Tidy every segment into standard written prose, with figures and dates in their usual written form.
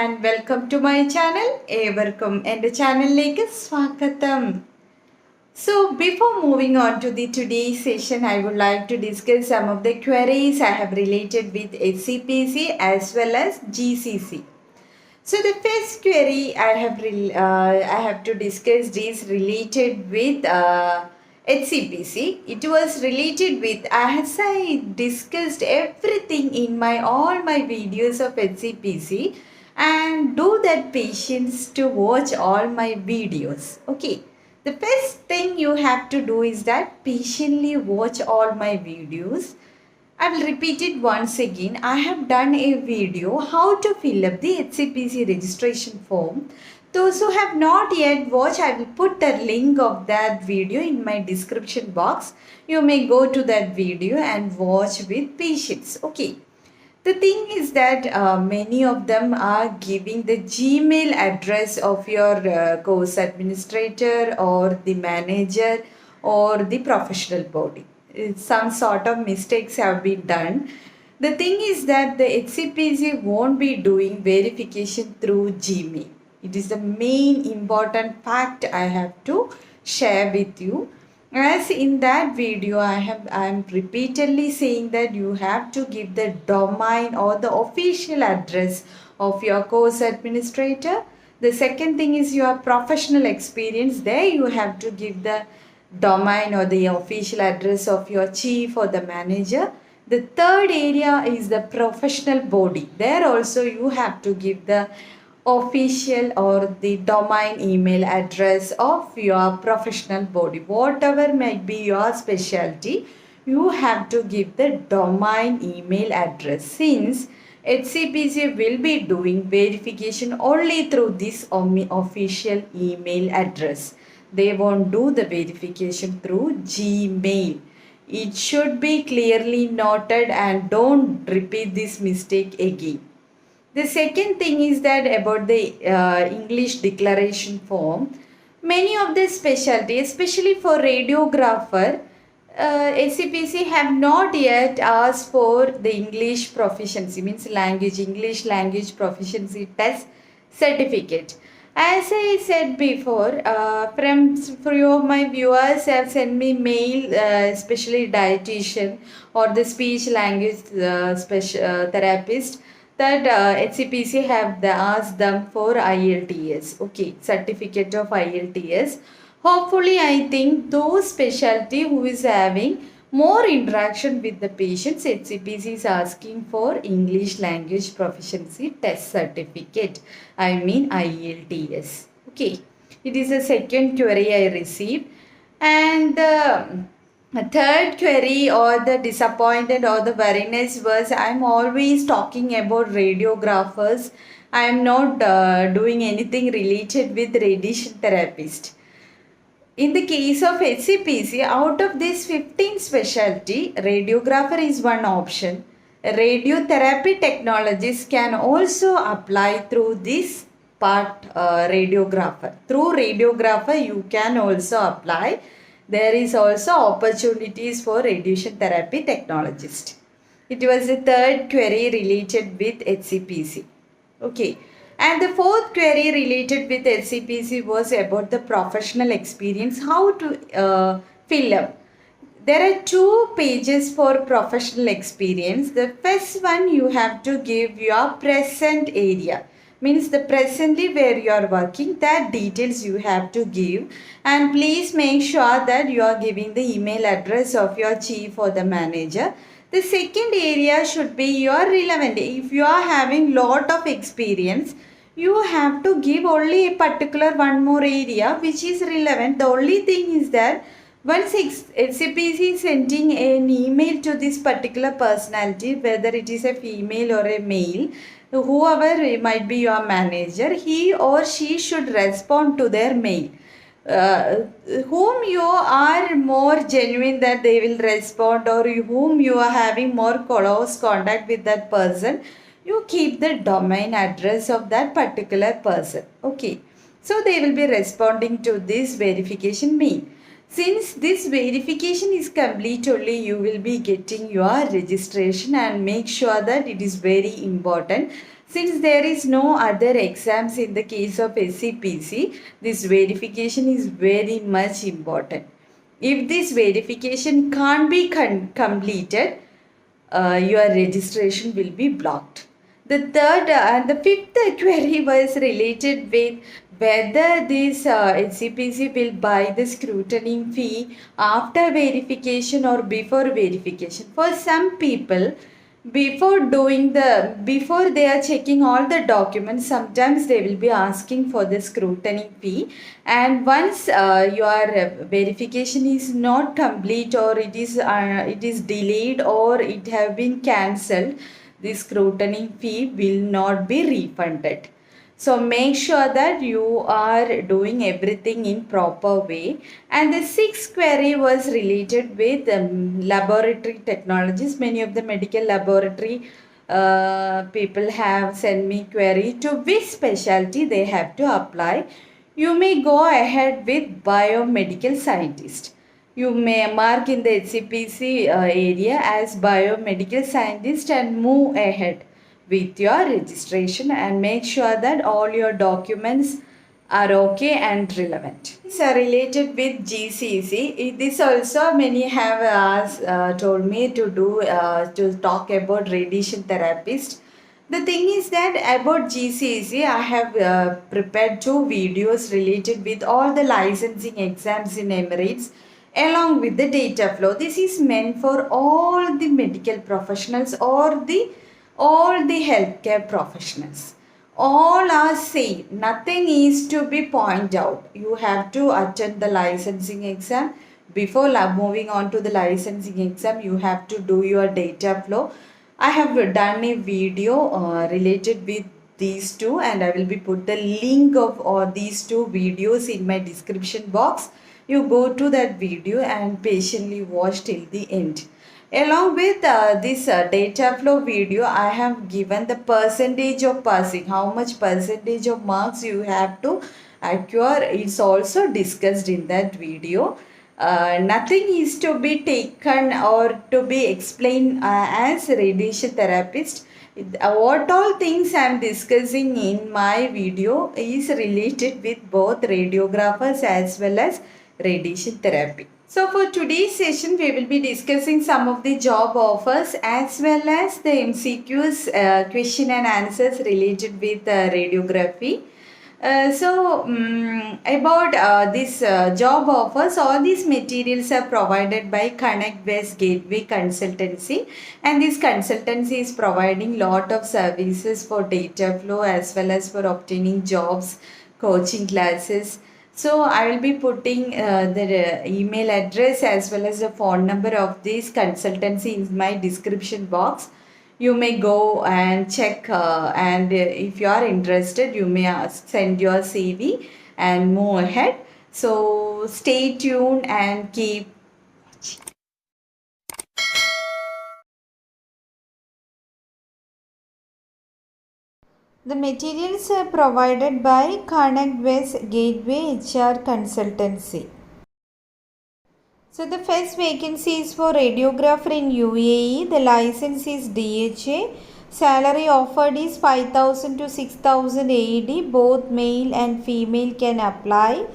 and welcome to my channel. ഏവർക്കും എൻ്റെ ചാനലിലേക്ക് സ്വാഗതം. So before moving on to the today's session, I would like to discuss some of the queries I have related with HCPC as well as GCC. So the first query I have to discuss is related with HCPC. It was related with, as I discussed everything in all my videos of HCPC, and do that patience to watch all my videos. Okay. The first thing you have to do is that patiently watch all my videos. I will repeat it once again. I have done a video how to fill up the HCPC registration form. Those who have not yet watched, I will put the link of that video in my description box. You may go to that video and watch with patience. Okay. The thing is that many of them are giving the Gmail address of your course administrator or the manager or the professional body. Some sort of mistakes have been done. The thing is that the HCPC won't be doing verification through Gmail. It is the main important fact I have to share with you. As in that video, I am repeatedly saying that you have to give the domain or the official address of your course administrator. The second thing is your professional experience. There you have to give the domain or the official address of your chief or the manager. The third area is the professional body. There also you have to give the official or the domain email address of your professional body. Whatever might be your specialty, you have to give the domain email address, since HCPC will be doing verification only through this official email address. They won't do the verification through Gmail. It should be clearly noted and don't repeat this mistake again. The second thing is that about the English declaration form, many of the specialty, especially for radiographer, HCPC have not yet asked for the English proficiency, means English language proficiency test certificate. As I said before, from few of my viewers have sent me mail, especially dietitian or the speech language therapist, that HCPC have asked them for IELTS, okay, certificate of IELTS. Hopefully, I think those specialty who is having more interaction with the patients, HCPC is asking for English language proficiency test certificate. I mean IELTS. Okay, it is the second query I received, and the third query or the disappointed or the worriness was, I am always talking about radiographers. I am not doing anything related with radiation therapist. In the case of HCPC, out of this 15 specialty, radiographer is one option. Radiotherapy technologists can also apply through this part, radiographer. Through radiographer, you can also apply. There is also opportunities for radiation therapy technologist. It was the third query related with HCPC. Okay. And the fourth query related with HCPC was about the professional experience, how to fill up. There are 2 pages for professional experience. The first one, you have to give your present area, means the presently where you are working, that details you have to give, and please make sure that you are giving the email address of your chief or the manager. The second area should be your relevant. If you are having lot of experience, you have to give only a particular one more area which is relevant. The only thing is that once HCPC is sending an email to this particular personality, whether it is a female or a male, whoever might be your manager, he or she should respond to their mail. Whom you are more genuine that they will respond, or whom you are having more close contact with that person, you keep the domain address of that particular person. Okay. So they will be responding to this verification mail. Since this verification is complete only, you will be getting your registration, and make sure that it is very important. Since there is no other exams in the case of SCPC, this verification is very much important. If this verification can't be completed, your registration will be blocked. The third and the fifth query was related with whether this HCPC will buy the scrutiny fee after verification or before verification. For some people, before they are checking all the documents, sometimes they will be asking for the scrutiny fee, and once your verification is not complete or it is delayed or it have been cancelled, the scrutiny fee will not be refunded. So make sure that you are doing everything in proper way. And the sixth query was related with laboratory technologies. Many of the medical laboratory people have sent me query to which specialty they have to apply. You may go ahead with biomedical scientist. You may mark in the HCPC area as biomedical scientist and move ahead with your registration and make sure that all your documents are okay and relevant. It's related with GCC. This also many have told me to do to talk about radiation therapist. The thing is that about GCC, I have prepared two videos related with all the licensing exams in Emirates along with the data flow. This is meant for all the medical professionals or all the healthcare professionals. All are same. Nothing is to be pointed out. You have to attend the licensing exam. Before moving on to the licensing exam, you have to do your data flow. I have done a video related with these two, and I will be put the link of all these two videos in my description box. You go to that video and patiently watch till the end. Along with this data flow video, I have given the percentage of passing, how much percentage of marks you have to acquire. It's also discussed in that video. Nothing is to be taken or to be explained as radiation therapist. What all things I am discussing in my video is related with both radiographers as well as radiation therapy. So for today's session, we will be discussing some of the job offers as well as the MCQs, question and answers related with radiography. About this job offers, all these materials are provided by Connect West Gateway Consultancy, and this consultancy is providing lot of services for data flow as well as for obtaining jobs, coaching classes. So I will be putting the email address as well as the phone number of this consultancy in my description box. You may go and check, and if you are interested, you may send your CV and move ahead. So stay tuned and keep. The materials are provided by Connect West Gateway HR Consultancy. So the first vacancy is for radiographer in UAE. The license is DHA. Salary offered is 5,000 to 6,000 AED. Both male and female can apply.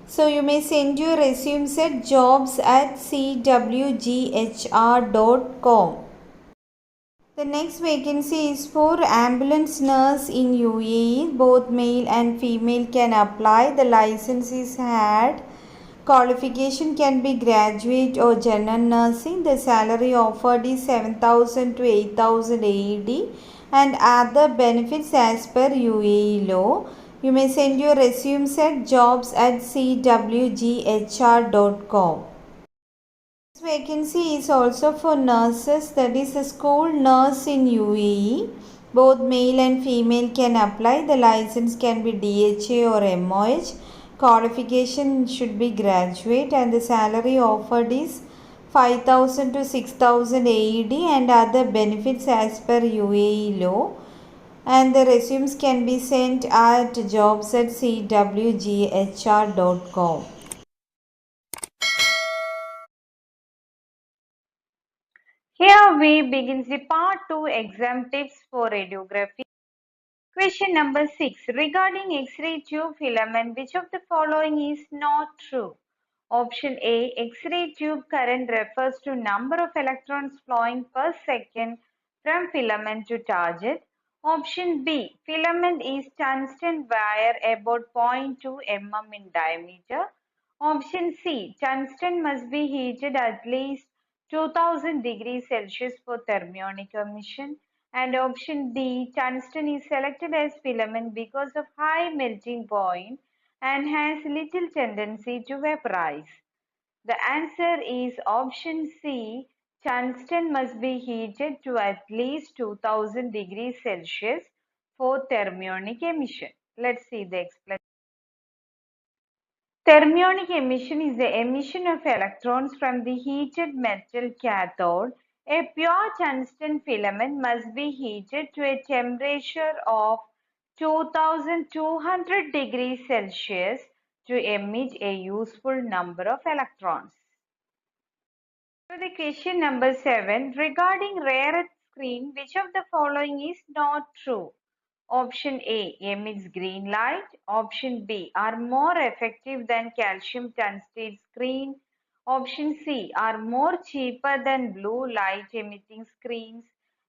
So you may send your resumes at jobs@cwghr.com. The next vacancy is for ambulance nurse in UAE. Both male and female can apply. The license is Haad. Qualification can be graduate or general nursing. The salary offered is 7,000 to 8,000 AED and other benefits as per UAE law. You may send your resumes at jobs@cwghr.com. This vacancy is also for nurses, that is a school nurse in UAE. Both male and female can apply. The license can be DHA or MOH. Qualification should be graduate and the salary offered is 5,000 to 6,000 AED and other benefits as per UAE law. And the resumes can be sent at jobs@cwghr.com. Here we begins the part 2 exam tips for radiography. Question number 6. Regarding X-ray tube filament, which of the following is not true? Option A. X-ray tube current refers to number of electrons flowing per second from filament to target. Option B. Filament is tungsten wire about 0.2 mm in diameter. Option C. Tungsten must be heated at least 2000 degrees Celsius for thermionic emission. And option D. Tungsten is selected as filament because of high melting point and has little tendency to vaporize. The answer is option C. Tungsten must be heated to at least 2000 degrees Celsius for thermionic emission. Let's see the explanation. Thermionic emission is the emission of electrons from the heated metal cathode. A pure tungsten filament must be heated to a temperature of 2200 degrees Celsius to emit a useful number of electrons. So the question number 7, regarding rare earth screen, which of the following is not true? Option A, emits green light. Option B, are more effective than calcium tungstate screen. Option C, are more cheaper than blue light emitting screens.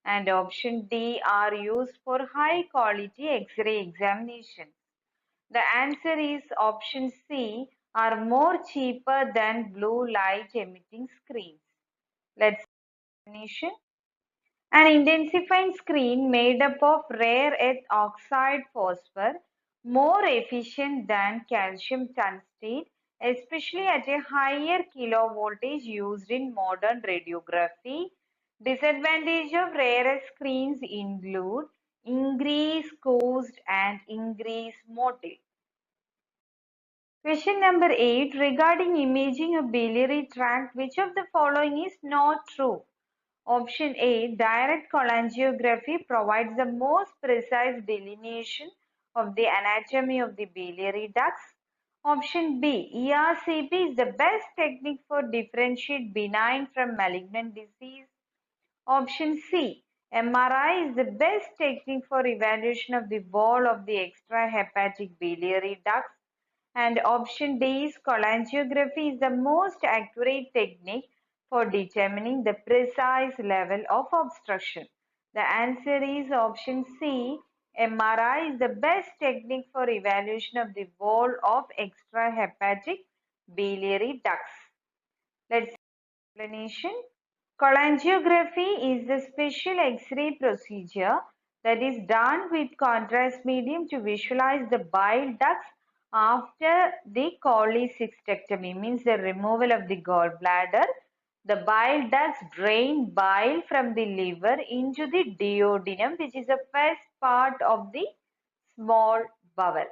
And option D, are used for high quality X-ray examination. The answer is option C, are more cheaper than blue light emitting screens. Let's see the definition. An intensifying screen made up of rare earth oxide phosphor, more efficient than calcium tungstate, especially at a higher kilovoltage used in modern radiography. Disadvantage of rare earth screens include increased cost and increased motive. Question number 8, regarding imaging of biliary tract, which of the following is not true? Option A, direct cholangiography provides the most precise delineation of the anatomy of the biliary ducts. Option B, ERCP is the best technique for differentiate benign from malignant disease. Option C, MRI is the best technique for evaluation of the wall of the extrahepatic biliary ducts. And option D is cholangiography is the most accurate technique for determining the precise level of obstruction. The answer is option C. MRI is the best technique for evaluation of the wall of extrahepatic biliary ducts. Let's see the explanation. Cholangiography is the special X-ray procedure that is done with contrast medium to visualize the bile ducts after the cholecystectomy, means the removal of the gallbladder. The bile ducts drain bile from the liver into the duodenum, which is the first part of the small bowel.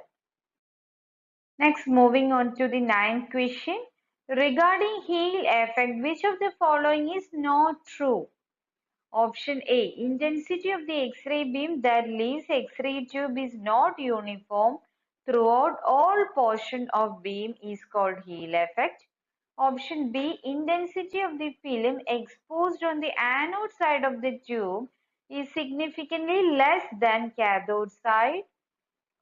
Next, moving on to the ninth question. Regarding heel effect, which of the following is not true? Option A. Intensity of the X-ray beam that leaves X-ray tube is not uniform throughout all portion of beam is called heel effect. Option B. Intensity of the film exposed on the anode side of the tube is significantly less than cathode side.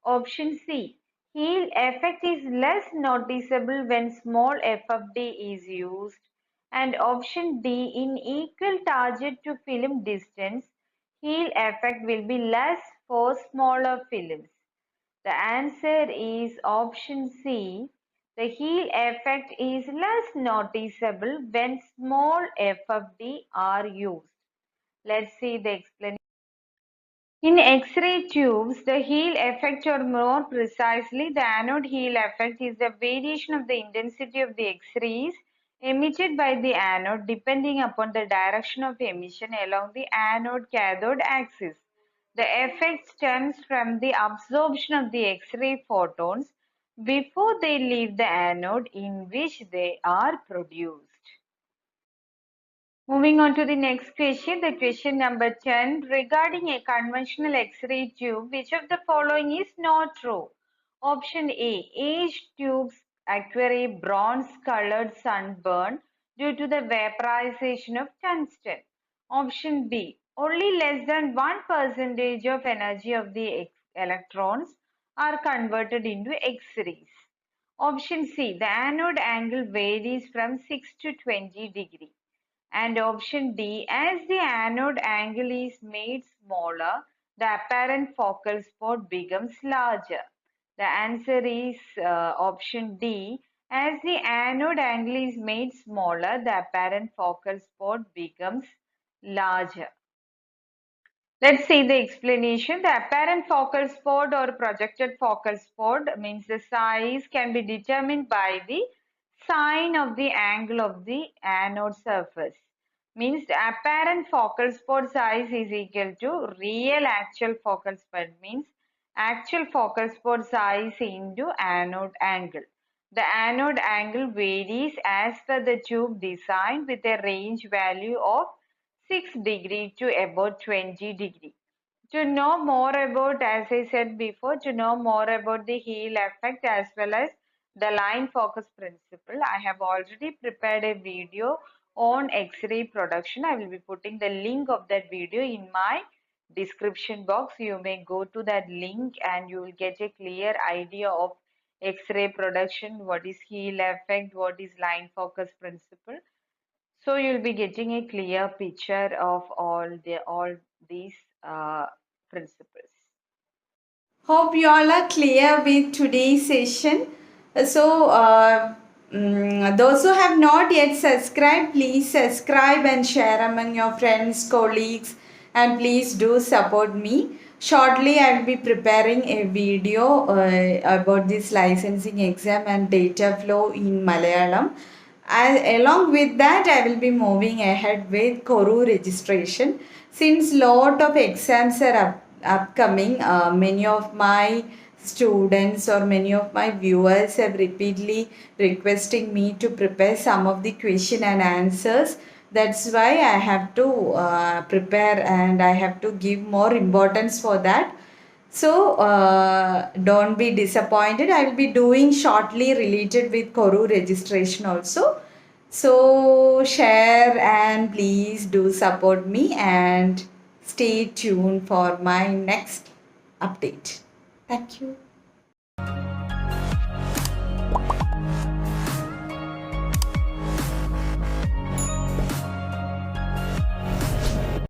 Option C. Heel effect is less noticeable when small FFD is used. And option D. In equal target to film distance, heel effect will be less for smaller films. The answer is option C. The heel effect is less noticeable when small FFD are used. Let's see the explanation. In X-ray tubes, the heel effect, or more precisely, the anode heel effect, is the variation of the intensity of the X-rays emitted by the anode depending upon the direction of emission along the anode-cathode axis. The effect stems from the absorption of the X-ray photons before they leave the anode in which they are produced. Moving on to the next question, the question number 10, regarding a conventional X-ray tube, which of the following is not true? Option A, aged tubes acquire a bronze-colored sunburn due to the vaporization of tungsten. Option B, only less than 1% of energy of the electrons are converted into X-rays. Option C, the anode angle varies from 6 to 20 degree. And option D, as the anode angle is made smaller, the apparent focal spot becomes larger. The answer is option D. As the anode angle is made smaller, the apparent focal spot becomes larger. Let's see the explanation. The apparent focal spot or projected focal spot means the size can be determined by the sine of the angle of the anode surface. Means the apparent focal spot size is equal to real actual focal spot, means actual focal spot size into anode angle. The anode angle varies as per the tube design with a range value of 6 degree to about 20 degree. To know more about, as I said before, to know more about the heel effect as well as the line focus principle, I have already prepared a video on X-ray production. I will be putting the link of that video in my description box. You may go to that link and you will get a clear idea of X-ray production, what is heel effect, what is line focus principle. So you'll be getting a clear picture of all these principles. Hope you all are clear with today's session. Those who have not yet subscribed, please subscribe and share among your friends, colleagues, and please do support me. Shortly, I will be preparing a video about this licensing exam and data flow in Malayalam. Along with that, I will be moving ahead with Koru registration. Since lot of exams are upcoming, many of my students or many of my viewers have repeatedly requesting me to prepare some of the question and answers. That's why I have to prepare and I have to give more importance for that. So don't be disappointed. I will be doing shortly related with Koru registration also. So share and please do support me and stay tuned for my next update. Thank you.